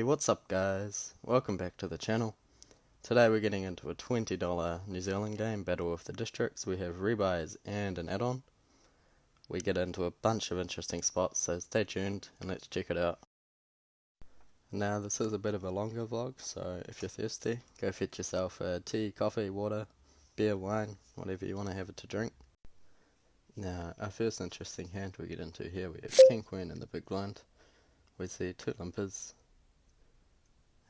What's up guys? Welcome back to the channel. Today we're getting into a $20 New Zealand game, Battle of the Districts. We have rebuys and an add-on. We get into a bunch of interesting spots, so stay tuned and let's check it out. Now this is a bit of a longer vlog, so if you're thirsty, go fetch yourself a tea, coffee, water, beer, wine, whatever you want to have it to drink. Now our first interesting hand we get into here, we have King Queen in the big blind. We see two limpers.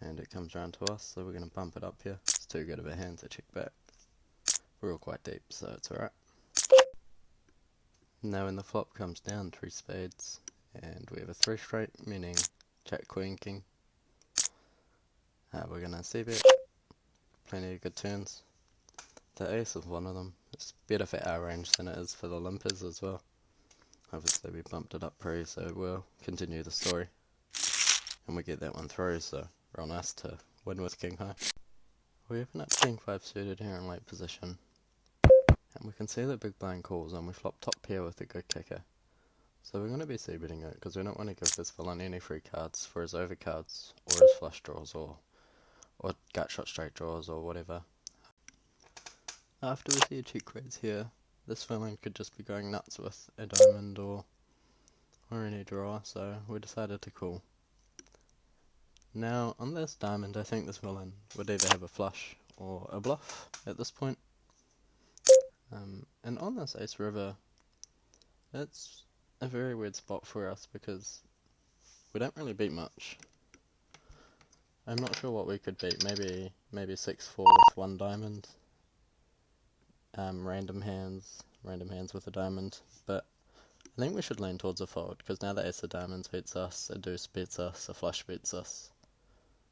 And it comes round to us, so we're going to bump it up here. It's too good of a hand to check back. We're all quite deep, so it's alright. Now when the flop comes down, 3 spades, and we have a 3 straight, meaning Jack, Queen, King. We're going to c-bet. Plenty of good turns. The ace is one of them. It's better for our range than it is for the limpers as well. Obviously we bumped it up pre, so we'll continue the story. And we get that one through, so real nice to win with King High. We open up King 5 suited here in late position. And we can see that big blind calls and we flop top pair with a good kicker. So we're going to be c-betting it because we don't want to give this villain any free cards for his overcards or his flush draws or gut shot straight draws or whatever. After we see a check raise here, this villain could just be going nuts with a diamond or any draw, so we decided to call. Now, on this diamond, I think this villain would either have a flush or a bluff at this point. And on this ace river, it's a very weird spot for us because we don't really beat much. I'm not sure what we could beat, maybe 6-4 with one diamond. Random hands with a diamond, but I think we should lean towards a fold because now the ace of diamonds beats us, a deuce beats us, a flush beats us.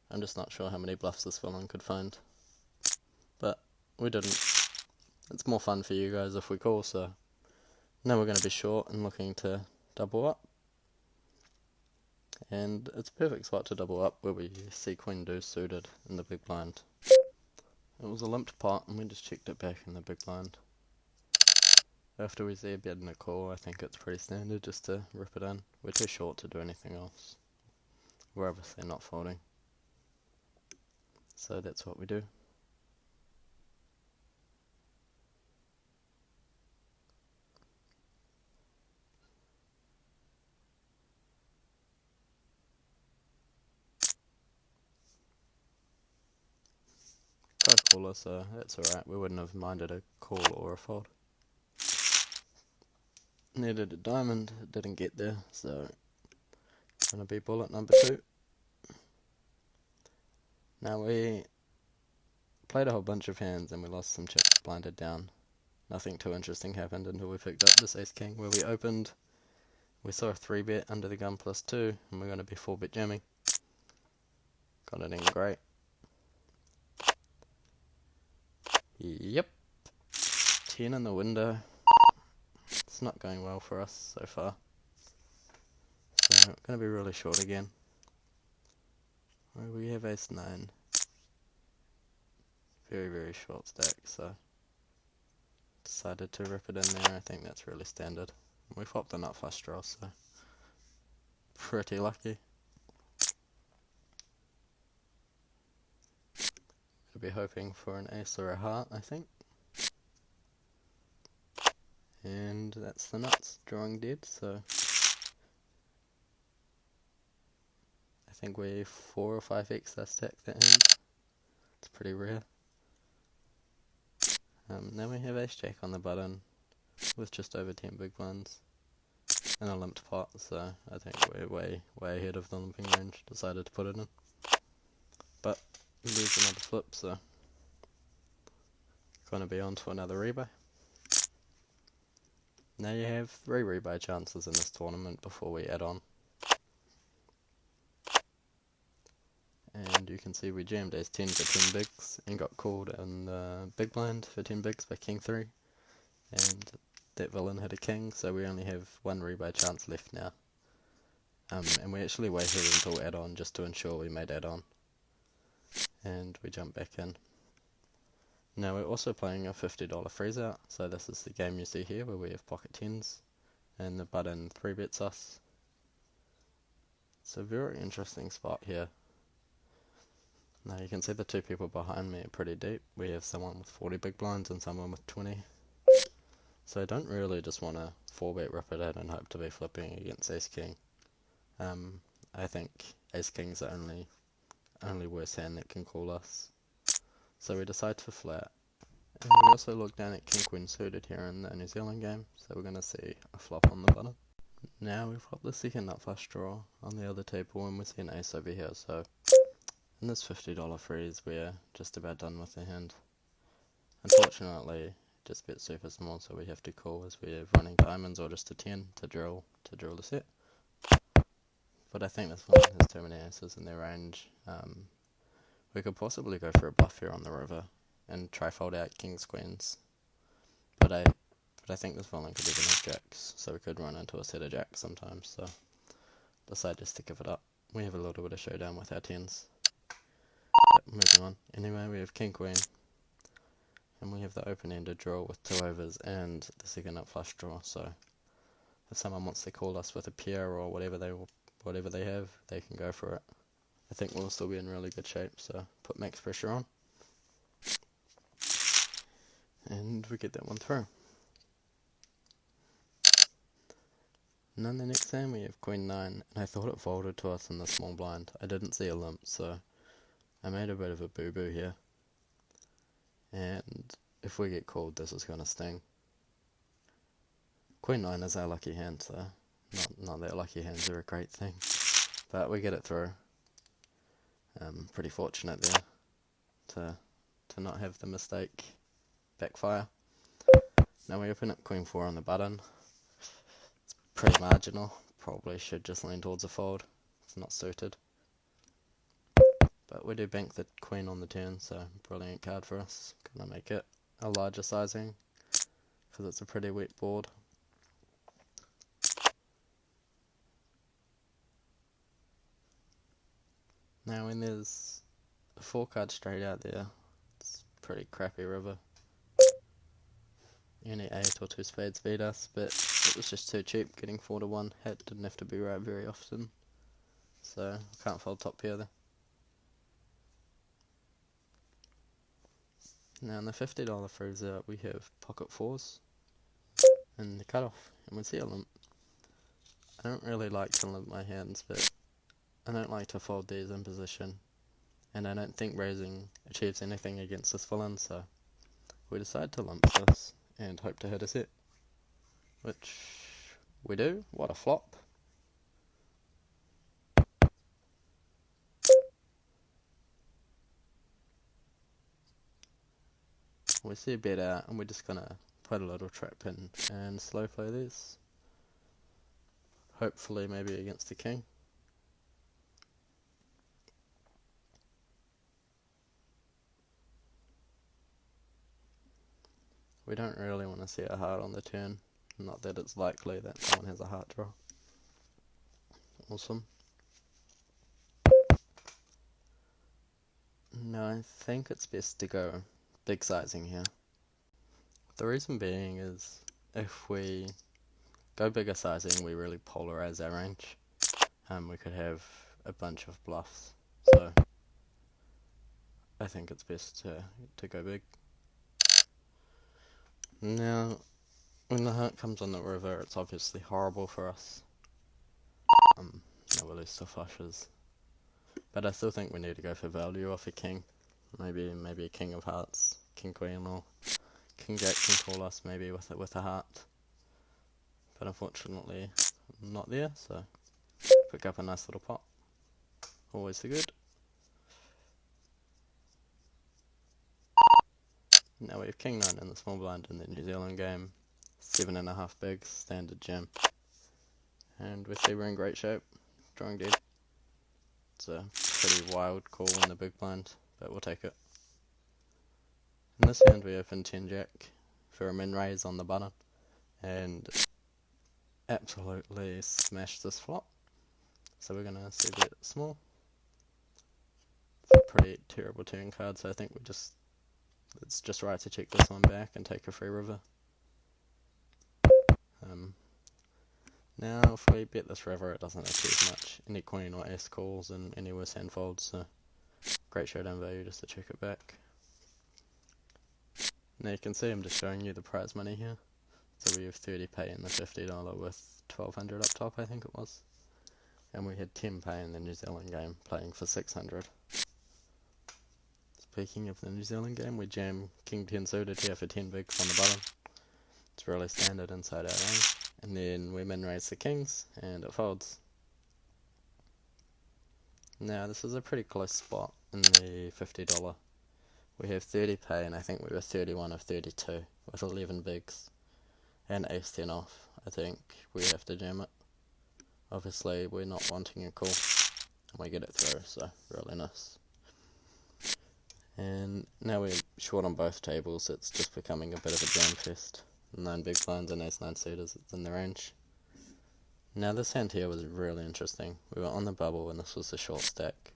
I'm just not sure how many bluffs this villain could find. But we didn't. It's more fun for you guys if we call, so now we're going to be short and looking to double up. And it's a perfect spot to double up where we see Queen Deuce suited in the big blind. It was a limped pot and we just checked it back in the big blind. After we see a bet and a call, I think it's pretty standard just to rip it in. We're too short to do anything else. We're obviously not folding. So that's what we do. Tried caller, so that's alright. We wouldn't have minded a call or a fold. Needed a diamond, it didn't get there, so gonna be bullet number 2. Now we played a whole bunch of hands and we lost some chips, blinded down. Nothing too interesting happened until we picked up this ace king where we opened. We saw a 3-bet under the gun +2 and we're going to be 4-bet jamming. Got it in great. Yep. 10 in the window. It's not going well for us so far. So I'm going to be really short again. We have ace 9. Very, very short stack, so decided to rip it in there. I think that's really standard. We flopped the nut flush draw, so pretty lucky. Could be hoping for an ace or a heart, I think. And that's the nuts, drawing dead, so I think we 4 or 5x that stack that hand. It's pretty rare. Now we have ace jack on the button with just over 10 big blinds and a limped pot, so I think we're way ahead of the limping range. Decided to put it in, but there's another flip, so gonna be on to another rebuy. Now you have 3 rebuy chances in this tournament before we add on. And you can see we jammed ace 10 for 10 bigs and got called in the big blind for 10 bigs by king 3. And that villain had a king, so we only have 1 rebuy chance left now. And we actually waited until add on just to ensure we made add on. And we jumped back in. Now we're also playing a $50 Freezeout, so this is the game you see here where we have pocket 10s and the button 3-bets us. It's a very interesting spot here. Now you can see the two people behind me are pretty deep. We have someone with 40 big blinds and someone with 20. So I don't really just want to 4-bet rip it in and hope to be flipping against Ace King. I think Ace King's the only worse hand that can call us. So we decide to flat. And we also look down at King Queen suited here in the New Zealand game, so we're going to see a flop on the button. Now we've got the second nut flush draw on the other table and we see an ace over here, so in this $50 freeze we're just about done with the hand. Unfortunately, just bet super small, so we have to call as we're running diamonds or just a 10 to drill the set. But I think this one has too many aces in their range. We could possibly go for a bluff here on the river and try fold out kings, queens. But I think this villain could even have jacks, so we could run into a set of jacks sometimes, so decide just to give it up. We have a little bit of showdown with our tens. But moving on. Anyway, we have king, queen. And we have the open-ended draw with 2 overs and the second nut flush draw, so if someone wants to call us with a pair or whatever they have, they can go for it. I think we'll still be in really good shape, so put max pressure on. And we get that one through. And then the next hand we have queen 9, and I thought it folded to us in the small blind. I didn't see a limp, so I made a bit of a boo-boo here. And if we get called, this is going to sting. Queen 9 is our lucky hand, so not that lucky hands are a great thing. But we get it through. Pretty fortunate there to not have the mistake backfire. Now we open up queen 4 on the button. It's pretty marginal. Probably should just lean towards a fold. It's not suited. But we do bank the queen on the turn, so brilliant card for us. Gonna make it a larger sizing because it's a pretty wet board. Now when there's a 4 card straight out there, it's a pretty crappy river. Any 8 or 2 spades beat us, but it was just too cheap. Getting 4 to 1 didn't have to be right very often, so can't fold top pair there. Now in the $50 freezeout we have pocket 4s and the cutoff, and we see a limp. I don't really like to limp my hands, but I don't like to fold these in position, and I don't think raising achieves anything against this villain, so we decide to limp this and hope to hit a set, which we do. What a flop. We see a bet out and we're just gonna put a little trap in and slow play this. Hopefully maybe against the king. We don't really want to see a heart on the turn. Not that it's likely that someone has a heart draw. Awesome. No, I think it's best to go big sizing here. The reason being is if we go bigger sizing, we really polarize our range. We could have a bunch of bluffs, so I think it's best to go big. Now, when the heart comes on the river, it's obviously horrible for us. No, we lose to flushes. But I still think we need to go for value off a king. Maybe a king of hearts, king queen, or king jack can call us maybe with a heart. But unfortunately, I'm not there, so pick up a nice little pot. Always the good. Now we have king 9 in the small blind in the New Zealand game. 7.5 big, standard jam. And we see we're in great shape. Drawing dead. It's a pretty wild call in the big blind, but we'll take it. In this hand we open 10 jack for a min raise on the button, and absolutely smash this flop. So we're gonna see bet small. It's a pretty terrible turn card, so I think it's just right to check this one back and take a free river. Now if we bet this river, it doesn't achieve much. Any queen or ace calls and any worse hand folds, so great showdown value just to check it back. Now you can see I'm just showing you the prize money here. So we have 30p in the $50 with 1200 up top, I think it was. And we had 10p in the New Zealand game playing for 600. Speaking of the New Zealand game, we jam King 10 suited here for 10 bigs on the bottom. It's really standard inside our range. And then we min raise the kings and it folds. Now this is a pretty close spot in the $50. We have 30p and I think we were 31 of 32 with 11 bigs and ace 10 off. I think we have to jam it. Obviously we're not wanting a call and we get it through, so really nice. And now we're short on both tables, it's just becoming a bit of a jam fest. 9 big blinds and ace 9 suitors, it's in the range. Now this hand here was really interesting. We were on the bubble and this was the short stack.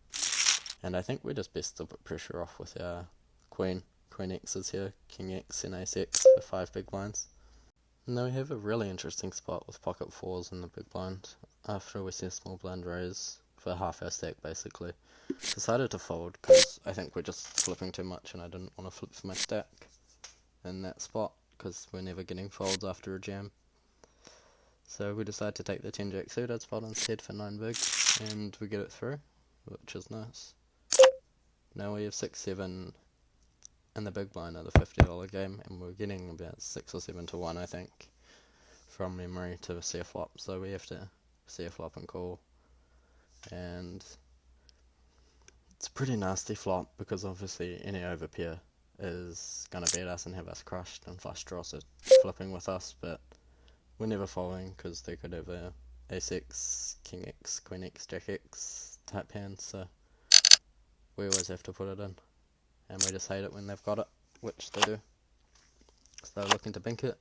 And I think we're just best to put pressure off with our queen X's here, king X and ace X for 5 big blinds. And then we have a really interesting spot with pocket 4s in the big blind. After we see a small blind raise for half our stack basically. Decided to fold because I think we're just flipping too much and I didn't want to flip for my stack in that spot because we're never getting folds after a jam. So we decided to take the 10 jack suited spot instead for 9 bigs and we get it through, which is nice. Now we have 6-7 in the big blind of the $50 game and we're getting about 6 or 7 to 1 I think from memory to see a flop, so we have to see a flop and call. And it's a pretty nasty flop because obviously any overpair is going to beat us and have us crushed and flush draws are flipping with us, but we're never folding because they could have a ace X, king X, queen X, jack X type hand, so we always have to put it in. And we just hate it when they've got it, which they do. So they're looking to bink it,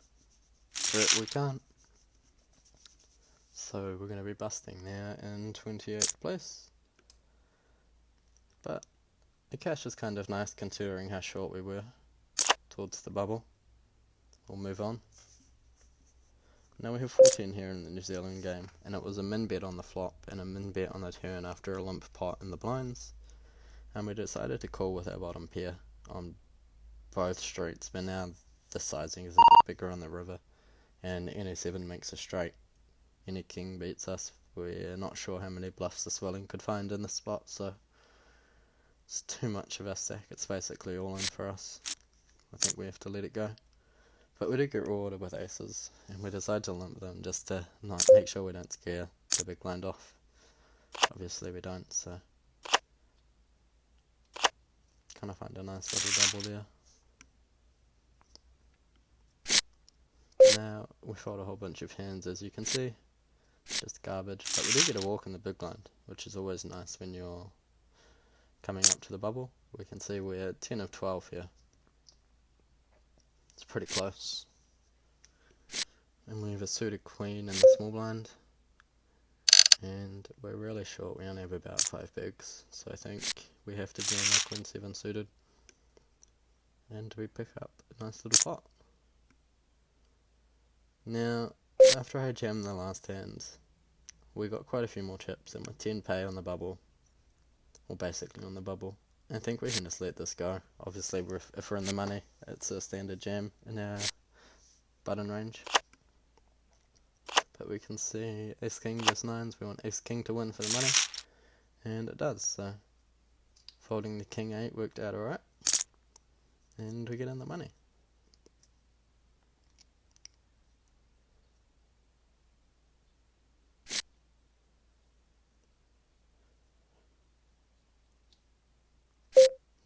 but we can't. So we're going to be busting now in 28th place. But the cash is kind of nice considering how short we were towards the bubble. We'll move on. Now we have 14 here in the New Zealand game, and it was a min bet on the flop and a min bet on the turn after a limp pot in the blinds. And we decided to call with our bottom pair on both streets, but now the sizing is a bit bigger on the river, and any 7 makes a straight. Any king beats us. We're not sure how many bluffs the swelling could find in this spot, so it's too much of our stack. It's basically all in for us. I think we have to let it go. But we do get rewarded with aces, and we decide to limp them just to not make sure we don't scare the big blind off. Obviously we don't, so kind of find a nice little double there. Now we fold a whole bunch of hands, as you can see, just garbage, but we do get a walk in the big blind, which is always nice when you're coming up to the bubble. We can see we're 10 of 12 here. It's pretty close. And we have a suited queen in the small blind. And we're really short, we only have about 5 bigs. So I think we have to jam our queen 7 suited. And we pick up a nice little pot. Now, after I jammed the last hand, we got quite a few more chips and with 10p on the bubble, or basically on the bubble, I think we can just let this go. Obviously if we're in the money, it's a standard jam in our button range. But we can see ace king just 9s, we want ace king to win for the money, and it does, so folding the king 8 worked out alright, and we get in the money.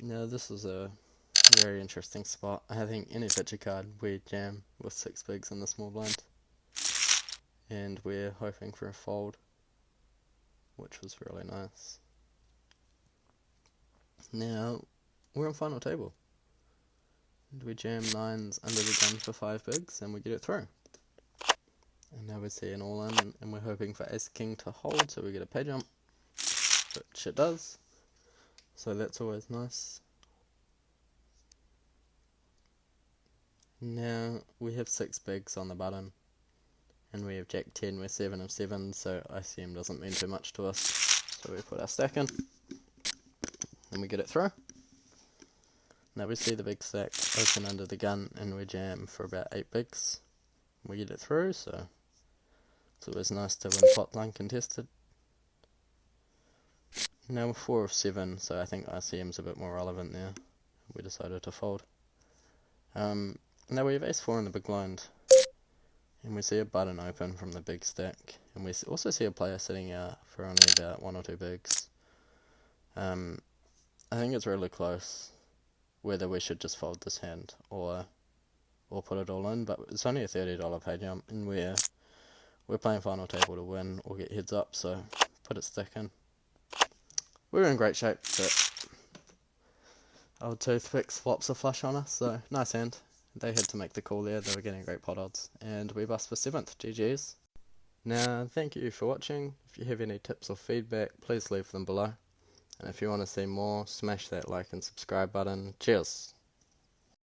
Now this is a very interesting spot. I think any picture card we jam with 6 bigs in the small blind. And we're hoping for a fold, which was really nice. Now we're on final table. And we jam 9s under the gun for 5 bigs and we get it through. And now we see an all in and we're hoping for ace king to hold so we get a pay jump, which it does. So that's always nice. Now we have 6 bigs on the button. And we have jack 10, we're 7 of 7, so ICM doesn't mean too much to us. So we put our stack in. and we get it through. Now we see the big stack open under the gun, and we jam for about 8 bigs. We get it through, so it's always nice to win pot uncontested. Now we're 4 of 7, so I think ICM's a bit more relevant there. We decided to fold. Now we have ace-4 in the big blind, and we see a button open from the big stack, and we also see a player sitting out for only about 1 or 2 bigs. I think it's really close whether we should just fold this hand or put it all in, but it's only a $30 pay jump, and we're playing final table to win or get heads up, so put it stick in. We're in great shape, but old toothpicks flops a flush on us, so nice hand. They had to make the call there, they were getting great pot odds, and we bust for 7th, GG's. Now, thank you for watching. If you have any tips or feedback, please leave them below. And if you want to see more, smash that like and subscribe button. Cheers!